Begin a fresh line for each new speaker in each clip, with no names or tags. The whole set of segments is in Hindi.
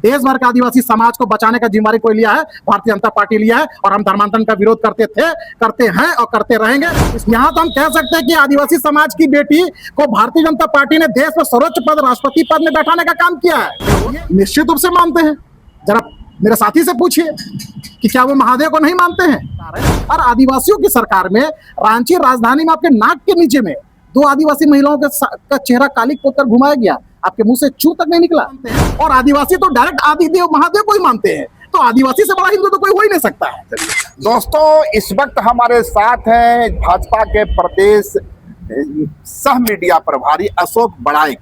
देश भर के आदिवासी समाज को बचाने का जिम्मेदारी कोई लिया है? भारतीय जनता पार्टी लिया है। और हम धर्मांतरण का विरोध करते थे, करते हैं और करते रहेंगे। यहाँ तो हम कह सकते हैं कि आदिवासी समाज की बेटी को भारतीय जनता पार्टी ने देश में सर्वोच्च पद, राष्ट्रपति पद में बैठाने का काम किया है। निश्चित रूप से मानते हैं। जरा मेरे साथी से पूछिए कि क्या वो महादेव को नहीं मानते हैं। और आदिवासियों की सरकार में रांची राजधानी में आपके नाक के नीचे में 2 आदिवासी महिलाओं का चेहरा कालिक पोतर घुमाया गया, आपके मुंह से चू तक नहीं निकला। और आदिवासी तो डायरेक्ट आदिदेव महादेव को ही मानते हैं, तो आदिवासी से बड़ा हिंदू तो कोई हो ही नहीं सकता है।
दोस्तों, इस वक्त हमारे साथ हैं भाजपा के प्रदेश सह मीडिया प्रभारी अशोक बड़ाई।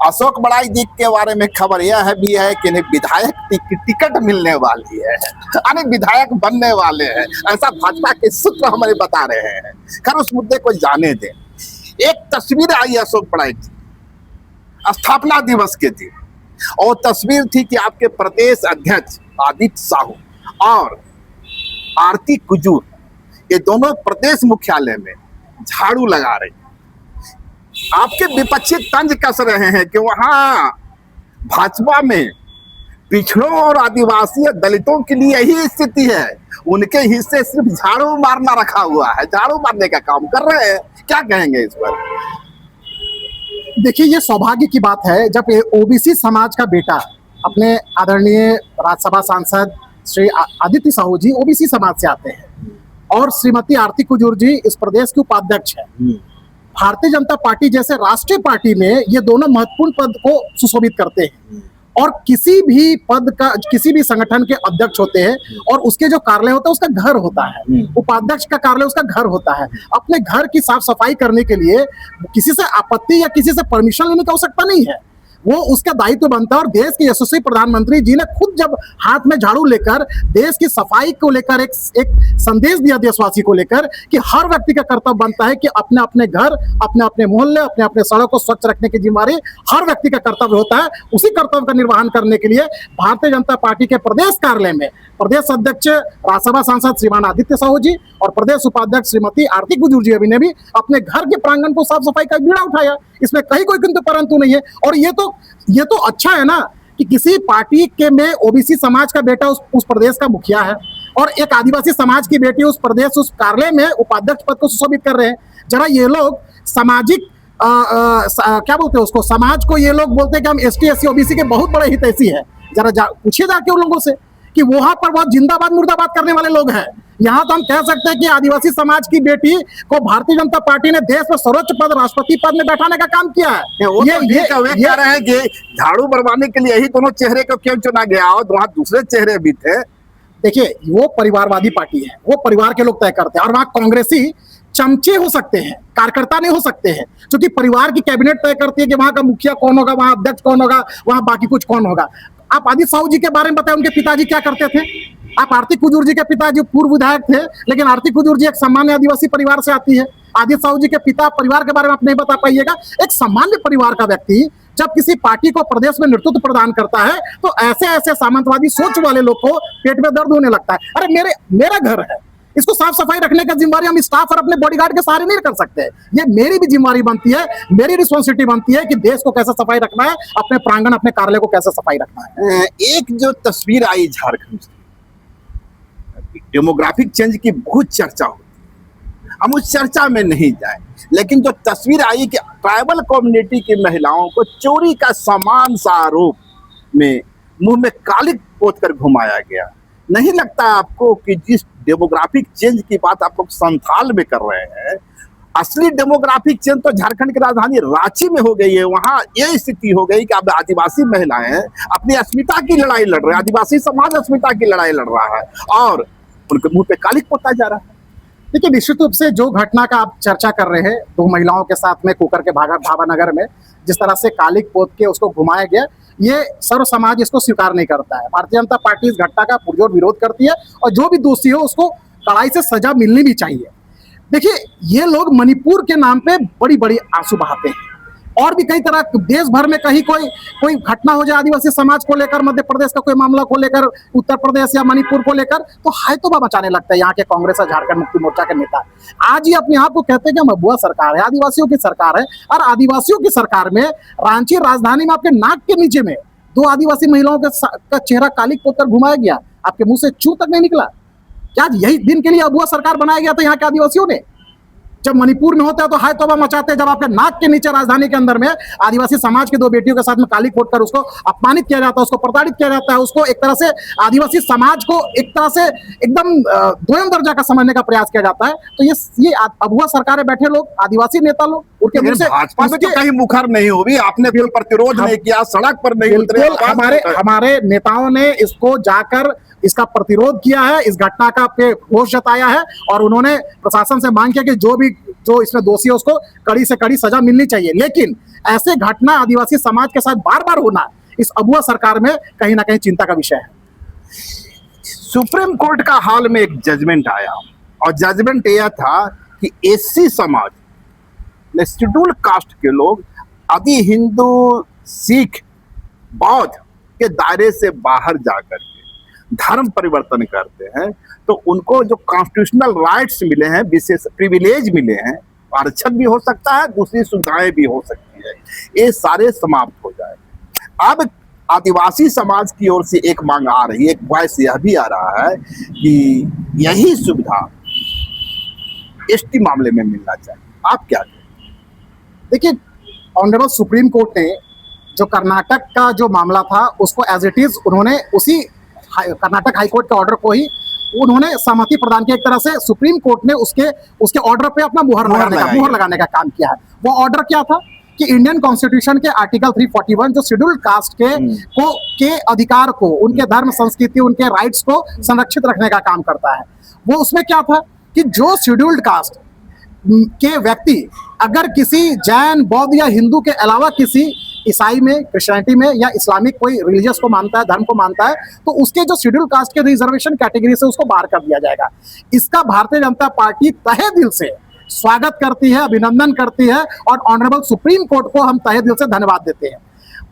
अशोक बड़ाई जी के बारे में खबर यह है भी है कि विधायक की टिकट मिलने वाली है, यानी विधायक बनने वाले हैं, ऐसा भाजपा के सूत्र हमें बता रहे हैं। खैर, उस मुद्दे को जाने दें। एक तस्वीर आई अशोक बड़ाई जी स्थापना दिवस के दिन, और तस्वीर थी कि आपके प्रदेश अध्यक्ष आदित्य साहू और आरती कुजूर ये दोनों प्रदेश मुख्यालय में झाड़ू लगा रहे हैं। आपके विपक्षी तंज कस रहे हैं कि वहां भाजपा में पिछड़ों और आदिवासी दलितों के लिए यही स्थिति है, उनके हिस्से सिर्फ झाड़ू मारना रखा हुआ है, झाड़ू मारने का काम कर रहे हैं। क्या कहेंगे इस पर?
देखिए, ये सौभाग्य की बात है जब ओबीसी समाज का बेटा, अपने आदरणीय राज्यसभा सांसद श्री आदित्य साहू जी ओबीसी समाज से आते हैं, और श्रीमती आरती कुजूर जी इस प्रदेश की उपाध्यक्ष है। भारतीय जनता पार्टी जैसे राष्ट्रीय पार्टी में ये दोनों महत्वपूर्ण पद को सुशोभित करते हैं, और किसी भी पद का, किसी भी संगठन के अध्यक्ष होते हैं और उसके जो कार्यालय होता है उसका घर होता है, उपाध्यक्ष का कार्यालय उसका घर होता है। अपने घर की साफ सफाई करने के लिए किसी से आपत्ति या किसी से परमिशन लेने की आवश्यकता नहीं है, वो उसका दायित्व बनता है। और देश के यशस्वी प्रधानमंत्री जी ने खुद जब हाथ में झाड़ू लेकर देश की सफाई को लेकर एक संदेश दिया देशवासी को लेकर कि हर व्यक्ति का कर्तव्य बनता है कि अपने अपने घर, अपने अपने मोहल्ले, अपने अपने सड़क को स्वच्छ रखने की जिम्मेदारी हर व्यक्ति का कर्तव्य होता है। उसी कर्तव्य का निर्वहन करने के लिए भारतीय जनता पार्टी के प्रदेश कार्यालय में प्रदेश अध्यक्ष राज्यसभा सांसद श्रीमान आदित्य साहू जी और प्रदेश उपाध्यक्ष श्रीमती आरती कुजूर जी अभी ने भी अपने घर के प्रांगण को साफ सफाई का बीड़ा उठाया। इसमें कहीं कोई किंतु परंतु नहीं है। और ये तो अच्छा है ना कि किसी पार्टी के में ओबीसी समाज का बेटा उस प्रदेश का मुखिया है, और एक आदिवासी समाज की बेटी उस प्रदेश, उस कार्यालय में उपाध्यक्ष पद को सुशोभित कर रहे हैं। जरा ये लोग सामाजिक क्या बोलते हैं उसको, समाज को ये लोग बोलते हैं कि हम एसटी एससी ओबीसी के बहुत बड़े हितैषी है। जरा पूछिए जाके उन लोगों से कि वहां पर बहुत जिंदाबाद मुर्दाबाद करने वाले लोग हैं। यहाँ तो हम कह सकते हैं कि आदिवासी समाज की बेटी को भारतीय जनता पार्टी ने देश में सर्वोच्च पद, राष्ट्रपति पद में बैठाने का काम किया है।
ये कह रहे हैं कि झाड़ू मरवाने के लिए यही दोनों चेहरे को क्यों चुना गया, और वहां दूसरे चेहरे भी थे।
देखिए, वो परिवारवादी पार्टी है, वो परिवार के लोग तय करते हैं, और वहां कांग्रेसी चमचे हो सकते हैं, कार्यकर्ता नहीं हो सकते हैं, क्योंकि परिवार की कैबिनेट तय करती है कि वहां का मुखिया कौन होगा, वहां अध्यक्ष कौन होगा, वहां बाकी कुछ कौन होगा। आप आदित्य साहू जी के बारे में बताएं, उनके पिताजी क्या करते थे। आप आरती कुजूर जी के पिताजी पूर्व विधायक थे, लेकिन आरती कुजूर जी एक सामान्य आदिवासी परिवार से आती है। आदित्य साहू जी के पिता परिवार के बारे में आप नहीं बता पाइएगा। एक सामान्य परिवार का व्यक्ति जब किसी पार्टी को प्रदेश में नेतृत्व प्रदान करता है तो ऐसे सामंतवादी सोच वाले लोग को पेट में दर्द होने लगता है। अरे मेरा घर है, इसको साफ सफाई रखने का जिम्मेदारी हम स्टाफ और अपने बॉडीगार्ड के सहारे नहीं कर सकते। ये मेरी भी जिम्मेदारी बनती है, मेरी रिस्पॉन्सिबिलिटी बनती है कि देश को कैसे सफाई रखना है, अपने प्रांगण, अपने कार्यालय को कैसे सफाई रखना है।
एक जो तस्वीर आई झारखंड से, डेमोग्राफिक चेंज की बहुत चर्चा होती है, हम उस चर्चा में नहीं जाए, लेकिन जो तस्वीर आई कि ट्राइबल कम्युनिटी की महिलाओं को चोरी का समान सा आरोप में मुंह में कालिक पोत कर घुमाया गया। नहीं लगता आपको कि जिस डेमोग्राफिक चेंज की बात आप लोग संथाल में कर रहे हैं, असली डेमोग्राफिक चेंज तो झारखंड की राजधानी रांची में हो गई है। वहां ये स्थिति हो गई कि अब आदिवासी महिलाएं अपनी अस्मिता की लड़ाई लड़ रहे हैं, आदिवासी समाज अस्मिता की लड़ाई लड़ रहा है, और उनके मुंह पे कालिक पोता जा रहा है।
देखिए, निश्चित रूप से जो घटना का आप चर्चा कर रहे हैं, 2 महिलाओं के साथ में कुकर के भावानगर में जिस तरह से कालिक पोत के उसको घुमाया गया, ये सर्व समाज इसको स्वीकार नहीं करता है। भारतीय जनता पार्टी इस घटना का पुरजोर विरोध करती है, और जो भी दोषी हो उसको कड़ाई से सजा मिलनी भी चाहिए। देखिए, ये लोग मणिपुर के नाम पे बड़ी बड़ी आंसू बहाते हैं, और भी कई तरह देश भर में कहीं कोई घटना हो जाए आदिवासी समाज को लेकर, मध्य प्रदेश का कोई मामला को लेकर, उत्तर प्रदेश या मणिपुर को लेकर, तो हायतोबा मचाने लगता है यहाँ के कांग्रेस और झारखंड मुक्ति मोर्चा के नेता। आज ही अपने आप को कहते हैं कि हम अबुआ सरकार है, आदिवासियों की सरकार है, और आदिवासियों की सरकार में रांची राजधानी में आपके नाक के नीचे में दो आदिवासी महिलाओं का चेहरा काली पोत कर घुमाया गया, आपके मुंह से चू तक नहीं निकला। क्या यही दिन के लिए अबुआ सरकार बनाया गया था यहाँ के आदिवासियों ने? जब मणिपुर में होता है तो हाय तौबा मचाते हैं, जब आपके नाक के नीचे राजधानी के अंदर में आदिवासी समाज की दो बेटियों के साथ में काली कोट कर उसको अपमानित किया जाता है, उसको प्रताड़ित किया जाता है, उसको एक तरह से आदिवासी समाज को एक तरह से एकदम दोयम दर्जा का समझने का प्रयास किया जाता है। तो ये अबुआ सरकारें बैठे लोग, आदिवासी नेता लोग, उनके मुंह से
भाजपा में तो कहीं मुखर नहीं हुई, आपने कोई प्रतिरोध नहीं किया, सड़क पर नहीं उतरे।
हमारे नेताओं ने इसको जाकर इसका प्रतिरोध किया है, इस घटना का पे रोष जताया है और उन्होंने प्रशासन से मांग किया कि जो इसमें दोषी है उसको कड़ी से कड़ी सजा मिलनी चाहिए। लेकिन ऐसे घटना आदिवासी समाज के साथ बार बार होना इस अबुआ सरकार में कहीं ना कहीं चिंता का विषय है।
सुप्रीम कोर्ट का हाल में एक जजमेंट आया और जजमेंट यह था कि एससी समाज, शेड्यूल कास्ट के लोग आदि हिंदू, सिख, बौद्ध के दायरे से बाहर जाकर के धर्म परिवर्तन करते हैं तो उनको जो कॉन्स्टिट्यूशनल राइट्स मिले हैं, विशेष प्रिविलेज मिले हैं, आरक्षण भी हो सकता है, दूसरी सुविधाएं भी हो सकती है, ये सारे समाप्त हो जाए। अब आदिवासी समाज की ओर से एक मांग आ रही है, एक वॉइस यह भी आ रहा है कि यही सुविधा एसटी मामले में मिलना चाहिए। आप क्या कहें?
देखिए, ऑनरेबल सुप्रीम कोर्ट ने जो कर्नाटक का जो मामला था उसको एज इट इज उन्होंने उसी कर्नाटक हाईकोर्ट के ऑर्डर को ही उन्होंने सहमति प्रदान किया। एक तरह से सुप्रीम कोर्ट ने उसके ऑर्डर पे अपना मुहर लगाने का काम किया है। वो ऑर्डर क्या था कि इंडियन कॉन्स्टिट्यूशन के आर्टिकल 341 जो शेड्यूल्ड कास्ट के अधिकार को, उनके धर्म, संस्कृति, उनके राइट्स को संरक्षित रखने का काम करता है। वो उसमें क्या था कि जो शेड्यूल्ड कास्ट के व्यक्ति अगर किसी जैन, बौद्ध या हिंदू के अलावा किसी ईसाई में, क्रिश्चियनिटी में या इस्लामिक कोई रिलीजियस को मानता है, धर्म को मानता है, तो उसके जो शेड्यूल कास्ट के रिजर्वेशन कैटेगरी से उसको बाहर कर दिया जाएगा। इसका भारतीय जनता पार्टी तहे दिल से स्वागत करती है, अभिनंदन करती है और ऑनरेबल सुप्रीम कोर्ट को हम तहे दिल से धन्यवाद देते हैं।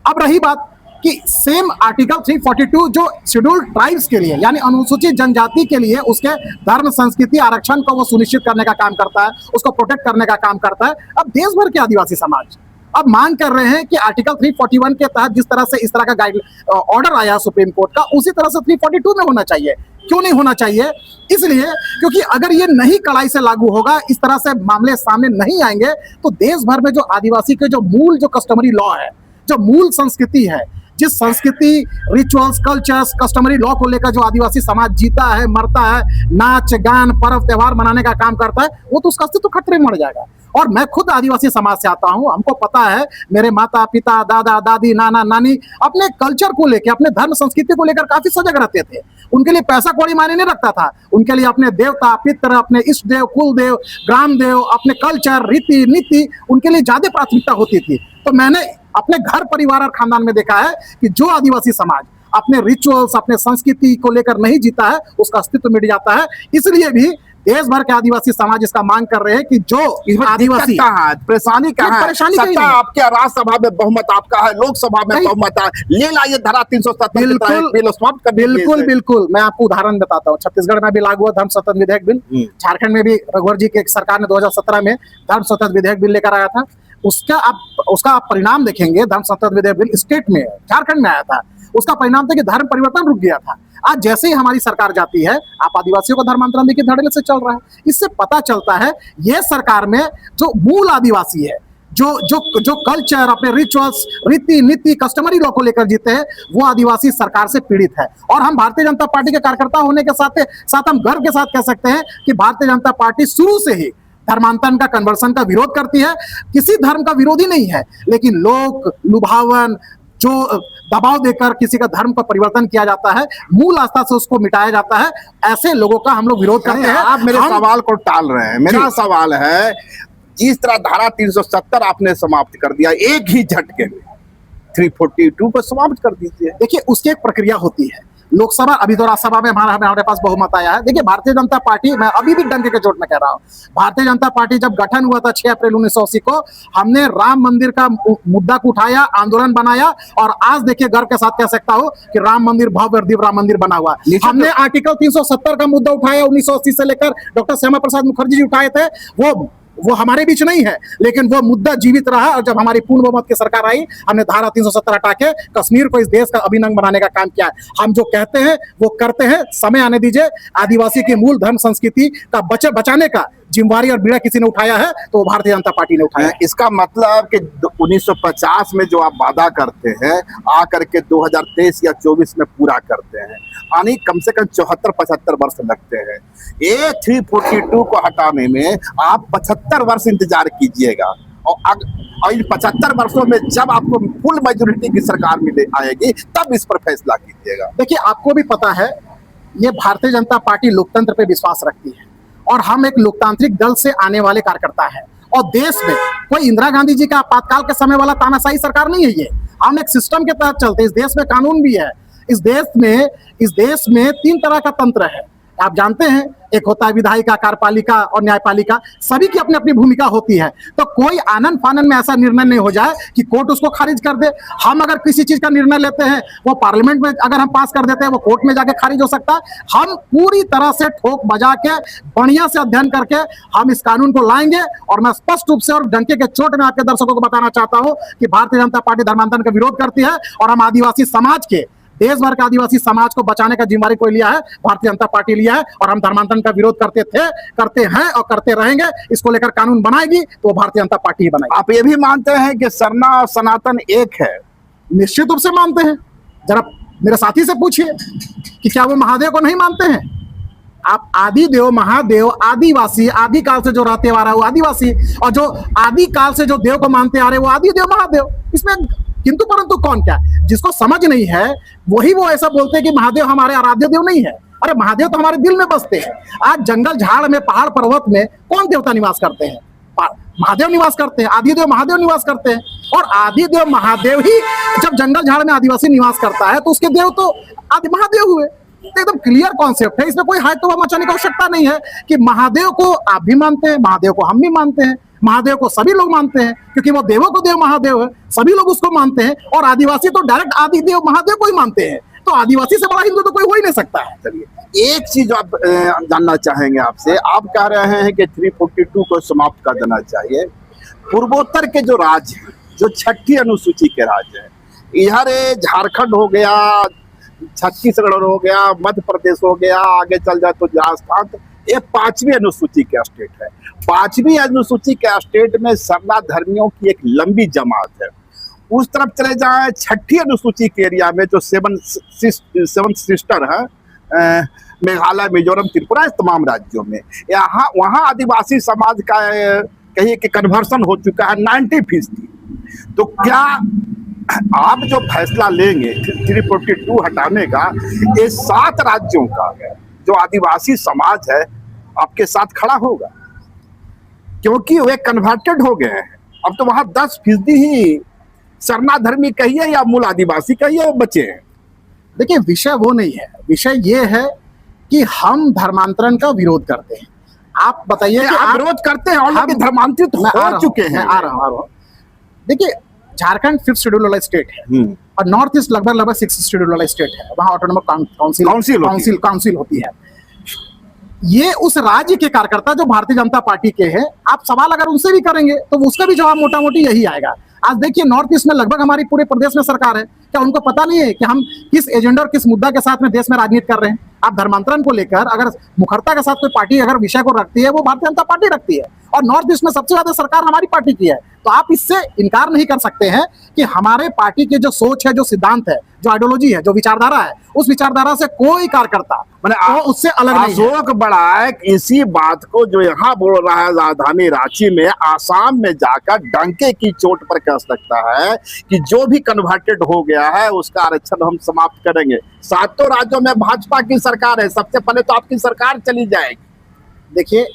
अब रही बात कि सेम आर्टिकल 342 जो शेड्यूल्ड ट्राइब्स के लिए यानी अनुसूचित जनजाति के लिए उसके धर्म, संस्कृति, आरक्षण को वो सुनिश्चित करने का काम करता है, उसको प्रोटेक्ट करने का काम करता है। अब देश भर के आदिवासी समाज अब मांग कर रहे हैं कि आर्टिकल 341 के तहत जिस तरह से इस तरह का गाइड ऑर्डर आया सुप्रीम कोर्ट का, उसी तरह से 342 में होना चाहिए। क्यों नहीं होना चाहिए? इसलिए क्योंकि अगर ये नहीं कड़ाई से लागू होगा, इस तरह से मामले सामने नहीं आएंगे, तो देश भर में जो आदिवासी के जो मूल जो कस्टमरी लॉ है, जो मूल संस्कृति है, जिस संस्कृति, रिचुअल्स, कल्चर्स, कस्टमरी लॉ को लेकर जो आदिवासी समाज जीता है, मरता है, नाच गान, पर्व त्योहार मनाने का काम करता है, वो तो उसका अस्तित्व खतरे में मर जाएगा। और मैं खुद आदिवासी समाज से आता हूं, हमको पता है, मेरे माता पिता, दादा दादी, नाना नानी अपने कल्चर को लेकर, अपने धर्म संस्कृति को लेकर काफी सजग रहते थे। उनके लिए पैसा कौड़ी मायने नहीं रखता था, उनके लिए अपने देवता, पितर, अपने इष्ट देव, कुल देव, ग्राम देव, अपने कल्चर, रीति नीति, उनके लिए ज्यादा प्राथमिकता होती थी। तो मैंने अपने घर, परिवार और खानदान में देखा है कि जो आदिवासी समाज अपने रिचुअल्स, अपने संस्कृति को लेकर नहीं जीता है, उसका अस्तित्व मिट जाता है। इसलिए भी देश भर के आदिवासी समाज इसका मांग कर रहे हैं कि जो आदिवासी
परेशानी कहाँ है? सत्ता आपके राज्यसभा में बहुमत आपका है, लोकसभा में बहुमत है, ले लाइए धारा 370
बिल्कुल। मैं आपको उदाहरण बताता हूँ। छत्तीसगढ़ में भी लागू हुआ धर्म संशोधन विधेयक बिल, झारखंड में भी रघुवर जी की सरकार ने 2017 में धर्म संशोधन विधेयक बिल लेकर आया था। उसका आप परिणाम देखेंगे, धर्म संशोधन विधेयक बिल स्टेट में, झारखंड में आया था। उसका परिणाम था कि धर्म परिवर्तन रुक गया था। आज जैसे ही हमारी सरकार जाती है, आप आदिवासियों का धर्मांतरण देखिए धड़ल्ले से चल रहा है। इससे पता चलता है ये सरकार में जो मूल आदिवासी है, जो कल्चर, अपने रिचुअल्स, रीति नीति, कस्टमरी लॉ को लेकर जीते हैं, वो आदिवासी सरकार से पीड़ित है। और हम भारतीय जनता पार्टी के कार्यकर्ता होने के साथ हम गर्व के साथ कह सकते हैं कि भारतीय जनता पार्टी शुरू से ही धर्मांतरण का, कन्वर्सन का विरोध करती है। किसी धर्म का विरोधी नहीं है, लेकिन लोक लुभावन जो दबाव देकर किसी का धर्म का परिवर्तन किया जाता है, मूल आस्था से उसको मिटाया जाता है, ऐसे लोगों का हम लोग विरोध करते हैं।
आप मेरे सवाल को टाल रहे हैं। मेरा सवाल है, जिस तरह धारा 370 आपने समाप्त कर दिया एक ही झटके में, 342 को समाप्त कर दीजिए।
देखिए, उसकी एक प्रक्रिया होती है। लोकसभा, अभी तो राज्यसभा में हमारे पास बहुमत आया है। देखिए, भारतीय जनता पार्टी, मैं अभी भी डंके के चोट में कह रहा हूं, भारतीय जनता पार्टी जब गठन हुआ था 6 अप्रैल 1980 को, हमने राम मंदिर का मुद्दा को उठाया, आंदोलन बनाया, और आज देखिए गर्व के साथ कह सकता हूं कि राम मंदिर, भव्य दिव्य राम मंदिर बना हुआ। हमने आर्टिकल 370 का मुद्दा उठाया 1980 से लेकर, डॉक्टर श्यामा प्रसाद मुखर्जी जी उठाए थे। वो वो हमारे बीच नहीं है, लेकिन वो मुद्दा जीवित रहा। और जब हमारी पूर्ण बहुमत की सरकार आई, हमने धारा 370 हटा के कश्मीर को इस देश का अभिन्न बनाने का काम किया है। हम जो कहते हैं वो करते हैं। समय आने दीजिए। आदिवासी की मूल धर्म संस्कृति का बचाने का जिम्मेवारी और बीड़ा किसी ने उठाया है तो वो भारतीय जनता पार्टी ने उठाया है।
इसका मतलब कि 1950 में जो आप वादा करते हैं आकर के 2023 या 24 में पूरा करते हैं, यानी कम से कम 74-75 वर्ष लगते हैं। ये 342 को हटाने में आप 75 वर्ष इंतजार कीजिएगा, और इन 75 वर्षों में जब आपको फुल मेजोरिटी की सरकार मिले आएगी तब इस पर फैसला कीजिएगा।
देखिए, आपको भी पता है ये भारतीय जनता पार्टी लोकतंत्र पे विश्वास रखती है और हम एक लोकतांत्रिक दल से आने वाले कार्यकर्ता है। और देश में कोई इंदिरा गांधी जी का आपातकाल के समय वाला तानाशाही सरकार नहीं है ये। हम एक सिस्टम के तहत चलते हैं। इस देश में कानून भी है। इस देश में 3 तरह का तंत्र है, आप जानते हैं। एक होता है विधायिका, कार्यपालिका और न्यायपालिका। सभी की अपनी अपनी भूमिका होती है। तो कोई आनन फानन में ऐसा निर्णय नहीं हो जाए कि कोर्ट उसको खारिज कर दे। हम अगर किसी चीज का निर्णय लेते हैं, वो पार्लियामेंट में अगर हम पास कर देते हैं, वो कोर्ट में जाके खारिज हो सकता है। हम पूरी तरह से ठोक बजा के बढ़िया से अध्ययन करके हम इस कानून को लाएंगे। और मैं स्पष्ट रूप से और डंके के चोट में आपके दर्शकों को बताना चाहता हूं कि भारतीय जनता पार्टी धर्मांतरण का विरोध करती है और हम आदिवासी समाज के, देश भर के आदिवासी समाज को बचाने का जिम्मेदारी कोई लिया है, भारतीय जनता पार्टी लिया है। और हम धर्मांतरण का विरोध करते थे, करते हैं और करते रहेंगे। इसको लेकर कानून बनाएगी तो भारतीय जनता पार्टी ही बनाएगी।
आप ये भी मानते हैं कि सरना और सनातन एक है?
निश्चित रूप से मानते हैं। जरा मेरे साथी से पूछिए कि क्या वो महादेव को नहीं मानते हैं। आप आदि देव महादेव, आदिवासी, आदि काल से जो रहते आ रहा है वो आदिवासी, और जो आदि काल से जो देव को मानते आ रहे वो आदि देव महादेव। इसमें किंतु परंतु कौन क्या? जिसको समझ नहीं है वही वो ऐसा बोलते हैं कि महादेव हमारे आराध्य देव नहीं है। अरे महादेव तो हमारे दिल में बसते हैं। आज जंगल झाड़ में, पहाड़ पर्वत में कौन देवता निवास करते हैं? महादेव निवास करते हैं। आदि देव महादेव निवास करते हैं। और आदि देव महादेव ही जब जंगल झाड़ में आदिवासी निवास करता है तो उसके देव तो आदि महादेव हुए। एकदम क्लियर कॉन्सेप्ट है। इसमें कोई हाथ तो मचाने की आवश्यकता नहीं है कि महादेव को आप भी मानते हैं, महादेव को हम भी मानते हैं, महादेव को सभी लोग मानते हैं क्योंकि वो देवों को देव महादेव है। सभी लोग उसको मानते हैं। और आदिवासी तो डायरेक्ट आदि देव महादेव को ही मानते हैं। तो आदिवासी से बड़ा हिंदू तो कोई हो ही नहीं सकता है।
चलिए, एक चीज आप जानना चाहेंगे आपसे। आप कह रहे हैं कि 342 को समाप्त कर देना चाहिए। पूर्वोत्तर के जो राज्य हैं, जो 6ठी अनुसूची के राज्य हैं, इधर झारखंड हो गया, छत्तीसगढ़ हो गया, मध्य प्रदेश हो गया, आगे चल जाए तो राजस्थान, ये 5वीं अनुसूची के स्टेट है। 5वीं अनुसूची के स्टेट में सरना धर्मियों की एक लंबी जमात है। उस तरफ चले जाए 6ठी अनुसूची के एरिया में जो 7 सिस्टर है, मेघालय, मिजोरम, त्रिपुरा, इस तमाम राज्यों में, यहाँ वहाँ आदिवासी समाज का कहिए कि कन्वर्सन हो चुका है 90%। तो क्या आप जो फैसला लेंगे 342 हटाने का, ये 7 राज्यों का जो आदिवासी समाज है आपके साथ खड़ा होगा? क्योंकि वे कन्वर्टेड हो गए हैं। अब तो वहां 10% ही सरना धर्मी कहिए या मूल आदिवासी कहिए वो बचे हैं।
देखिए, विषय वो नहीं है। विषय ये है कि हम धर्मांतरण का विरोध करते हैं। आप बताइए कि
आप विरोध करते हैं और धर्मांतरित हो चुके हैं।
आ रहा हूँ। देखिए, झारखंड 5th शेड्यूल वाला स्टेट है और नॉर्थ ईस्ट लगभग 6th शेड्यूल वाला स्टेट है। वहाँ ऑटोनोमस काउंसिल होती है। ये उस राज्य के कार्यकर्ता जो भारतीय जनता पार्टी के हैं, आप सवाल अगर उनसे भी करेंगे तो उसका भी जवाब मोटा मोटी यही आएगा। आज देखिए, नॉर्थ ईस्ट में लगभग हमारी पूरे प्रदेश में सरकार है। क्या उनको पता नहीं है कि हम किस एजेंडा और किस मुद्दा के साथ में देश में राजनीति कर रहे हैं? आप धर्मांतरण को लेकर अगर मुखरता के साथ कोई पार्टी अगर विषय को रखती है, वो भारतीय जनता पार्टी रखती है। और नॉर्थ ईस्ट में सबसे ज्यादा सरकार हमारी पार्टी की है। तो आप इससे इनकार नहीं कर सकते हैं कि हमारे पार्टी की जो सोच है, जो सिद्धांत है, जो आइडियोलॉजी है, जो विचारधारा है, उस विचारधारा से कोई कार्यकर्ता मैंने उससे अलग नहीं है।
अशोक बड़ाइक इसी बात को जो यहाँ बोल रहा है राजधानी रांची में, आसाम में जाकर डंके की चोट पर कह सकता है कि जो भी कन्वर्टेड हो गया है उसका आरक्षण हम समाप्त करेंगे। 7 राज्यों में भाजपा की सरकार है, सबसे पहले तो आपकी सरकार चली जाएगी।
देखिए,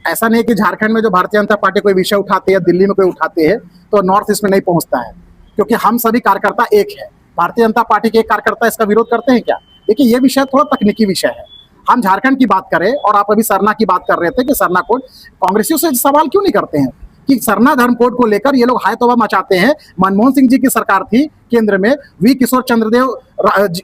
ऐसा नहीं कि झारखंड में जो भारतीय जनता पार्टी कोई विषय उठाती है, दिल्ली में कोई उठाती है तो नॉर्थ ईस्ट में नहीं पहुंचता है, क्योंकि हम सभी कार्यकर्ता एक है। भारतीय जनता पार्टी के एक कार्यकर्ता इसका विरोध करते हैं क्या? देखिए, ये विषय थोड़ा तकनीकी विषय है। हम झारखंड की बात करें और आप अभी सरना की बात कर रहे थे कि सरना कोड, कांग्रेसियों से सवाल क्यों नहीं करते हैं कि सरना धर्म कोड को लेकर ये लोग हाय तौबा मचाते हैं। मनमोहन सिंह जी की सरकार थी केंद्र में, वी किशोर चंद्रदेव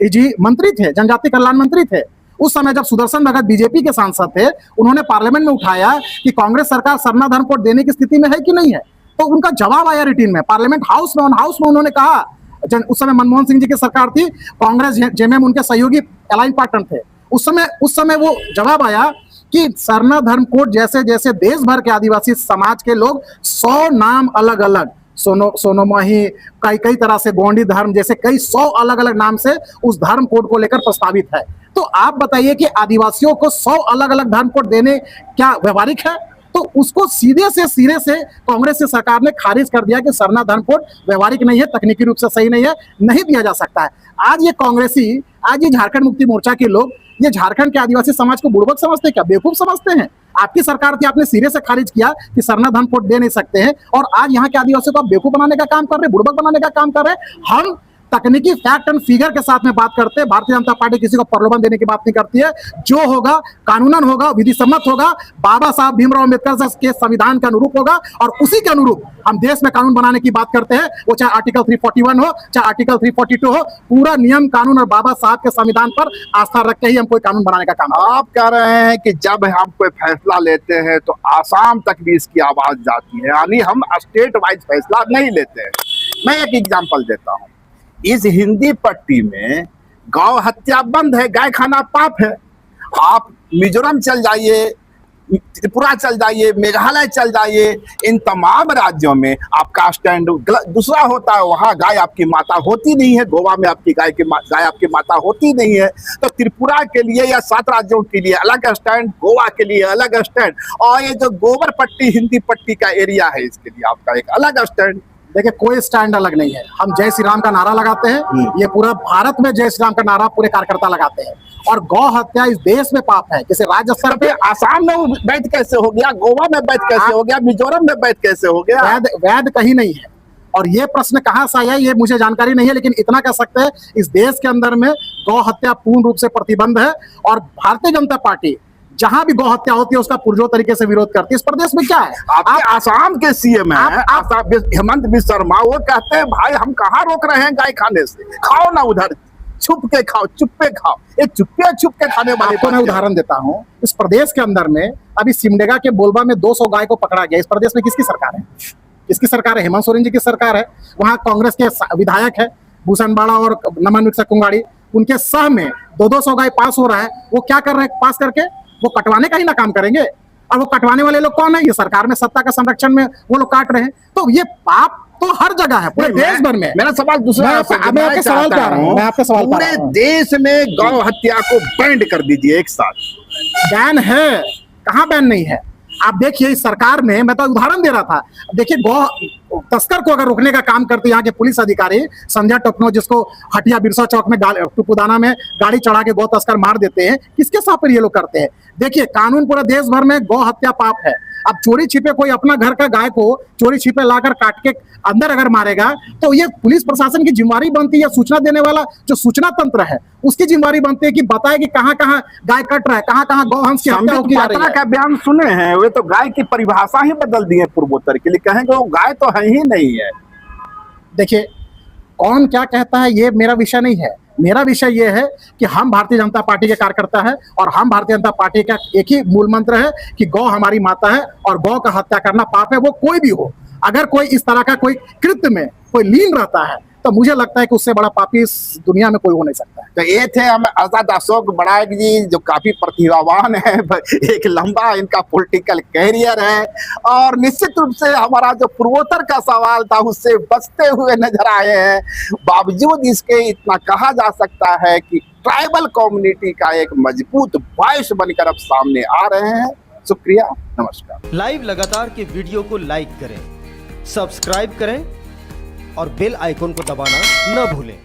जी मंत्री थे, जनजातीय कल्याण मंत्री थे। उस समय जब सुदर्शन भगत बीजेपी के सांसद थे, उन्होंने पार्लियामेंट में उठाया कि कांग्रेस सरकार सरना धर्म कोड देने की स्थिति में है कि नहीं है, तो उनका जवाब आया रिटर्न में पार्लियामेंट हाउस में उन्होंने कहा, उस समय मनमोहन सिंह जी की सरकार थी, कांग्रेस जेएमएम उनके सहयोगी अलाइन पार्टनर थे, उस समय वो जवाब आया कि सरना धर्म कोड जैसे जैसे देश भर के आदिवासी समाज के लोग 100 नाम अलग अलग सोनोमाही कई तरह से गोंडी धर्म जैसे कई 100 अलग अलग नाम से उस धर्म कोड को लेकर प्रस्तावित है। तो आप बताइए कि आदिवासियों को 100 अलग अलग धर्म कोड देने क्या व्यवहारिक है? तो उसको सिरे से कांग्रेस की सरकार ने खारिज कर दिया कि सरना धर्म कोड व्यवहारिक नहीं है, तकनीकी रूप से सही नहीं है, नहीं दिया जा सकता है। आज ये कांग्रेसी, आज ये झारखंड मुक्ति मोर्चा के लोग ये झारखंड के आदिवासी समाज को बुड़बक समझते हैं क्या, बेवकूफ समझते हैं? आपकी सरकार थी, आपने सिरे से खारिज किया कि सरना धर्म कोड दे नहीं सकते हैं, और आज यहाँ के आदिवासियों को आप बेवकूफ बनाने का काम कर रहे हैं, बुड़बक बनाने का काम कर रहे हैं। हम तकनीकी फैक्ट एंड फिगर के साथ में बात करते हैं। भारतीय जनता पार्टी किसी को प्रलोभन देने की बात नहीं करती है। जो होगा कानूनन होगा, विधि सम्मत होगा, बाबा साहब भीमराव अम्बेडकर के संविधान के अनुरूप होगा, और उसी के अनुरूप हम देश में कानून बनाने की बात करते हैं। वो चाहे आर्टिकल 341 हो, चाहे आर्टिकल 342 हो, पूरा नियम कानून और बाबा साहब के संविधान पर आस्था रख के ही हम कोई कानून बनाने का काम।
आप कह रहे हैं कि जब हम कोई फैसला लेते हैं तो आसाम तक भी इसकी आवाज जाती है, यानी हम स्टेट वाइज फैसला नहीं लेते हैं। मैं एक एग्जांपल देता हूँ, इस हिंदी पट्टी में गौ हत्या बंद है, गाय खाना पाप है। आप मिजोरम चल जाइए, त्रिपुरा चल जाइए, मेघालय चल जाइए, इन तमाम राज्यों में आपका स्टैंड दूसरा होता है। वहाँ गाय आपकी माता होती नहीं है, गोवा में आपकी गाय आपकी माता होती नहीं है। तो त्रिपुरा के लिए या 7 राज्यों के लिए अलग स्टैंड, गोवा के लिए अलग स्टैंड, और ये जो गोबर पट्टी हिंदी पट्टी का एरिया है इसके लिए आपका एक अलग स्टैंड।
देखिए, कोई स्टैंड अलग नहीं है। हम जय श्री राम का नारा लगाते हैं, ये पूरा भारत में जय श्री राम का नारा पूरे कार्यकर्ता लगाते हैं। और गौ हत्या इस देश में पाप है। किसी राज्य स्तर पे
आसाम में वैध कैसे हो गया, गोवा में वैध कैसे हो गया, मिजोरम में वैध कैसे हो गया?
वैध कहीं नहीं है। और ये प्रश्न कहाँ से आया ये मुझे जानकारी नहीं है, लेकिन इतना कह सकते हैं इस देश के अंदर में गौ हत्या पूर्ण रूप से प्रतिबंध है। और भारतीय जनता पार्टी जहां भी गौ हत्या होती है उसका पुरजोर तरीके से विरोध करती है। इस प्रदेश में क्या है,
आप आसाम के सीएम हैं हेमंत बिस्वा शर्मा, वो कहते हैं भाई हम कहाँ रोक रहे हैं गाय खाने से, खाओ ना उधर, छुप के खाओ, चुप्पे खाओ। ये चुप्पे छुप के खाने वाले।
आपको मैं उदाहरण देता हूँ, इस प्रदेश के अंदर में अभी सिमडेगा के बोलबा में 200 गाय को पकड़ा गया। इस प्रदेश में किसकी सरकार है? किसकी सरकार है? हेमंत सोरेन जी की सरकार है। वहाँ कांग्रेस के विधायक है भूषण बाड़ा और नमन मिर्जा कुंगाड़ी, उनके सह में 200 गाय पास हो रहा है। वो क्या कर रहे हैं पास करके? वो कटवाने का ही ना काम करेंगे। और वो कटवाने वाले लोग कौन है? ये सरकार में सत्ता का संरक्षण में वो लोग काट रहे हैं। तो ये पाप तो हर जगह है, पूरे देश भर में।
मेरा सवाल दूसरा,
मैं आपके सवाल पे आ रहा हूं, मैं आपके सवाल पे आ रहा हूं।
पूरे देश में गौ हत्या को बैंड कर दीजिए एक साथ।
बैन है, कहाँ बैन नहीं है? आप देखिए इस सरकार में, मैं तो उदाहरण दे रहा था, देखिए गौ तस्कर को अगर रोकने का काम करते यहाँ के पुलिस अधिकारी संजय टोकनो, जिसको हटिया बिरसा चौक में टुपुदाना में गाड़ी चढ़ा के गौ तस्कर मार देते हैं, किसके साथ पर ये लोग करते हैं? देखिए कानून पूरा देश भर में गौ हत्या पाप है। अब चोरी छिपे कोई अपना घर का गाय को चोरी छिपे लाकर काट के अंदर अगर मारेगा तो ये पुलिस प्रशासन की जिम्मेवारी बनती है। सूचना देने वाला जो सूचना तंत्र है उसकी जिम्मेवारी बनती है कि बताए कि कहाँ कहाँ गाय कट रहा है, कहाँ कहाँ गौहंस की हत्या होती जा रही है।
का बयान सुने हैं, वे तो गाय की परिभाषा ही बदल दी है पूर्वोत्तर के लिए, कहेंगे वो गाय तो है ही नहीं है।
देखिए कौन क्या कहता है ये मेरा विषय नहीं है। मेरा विषय ये है कि हम भारतीय जनता पार्टी के कार्यकर्ता हैं और हम भारतीय जनता पार्टी का एक ही मूल मंत्र है कि गौ हमारी माता है और गौ का हत्या करना पाप है। वो कोई भी हो, अगर कोई इस तरह का कोई कृत्य में कोई लीन रहता है तो मुझे लगता है कि उससे बड़ा पापी इस दुनिया में कोई हो नहीं सकता है।
तो ये थे हम आजाद अशोक बड़ाइक जी, जो काफी प्रतिभावान है, एक लंबा इनका पॉलिटिकल कैरियर है, और निश्चित रूप से हमारा जो पूर्वोत्तर का सवाल था उससे बचते हुए नजर आए हैं। बावजूद इसके इतना कहा जा सकता है कि ट्राइबल कम्युनिटी का एक मजबूत वॉइस बनकर अब सामने आ रहे हैं। शुक्रिया, नमस्कार।
लाइव लगातार के वीडियो को लाइक करें, सब्सक्राइब करें और बेल आइकन को दबाना न भूलें।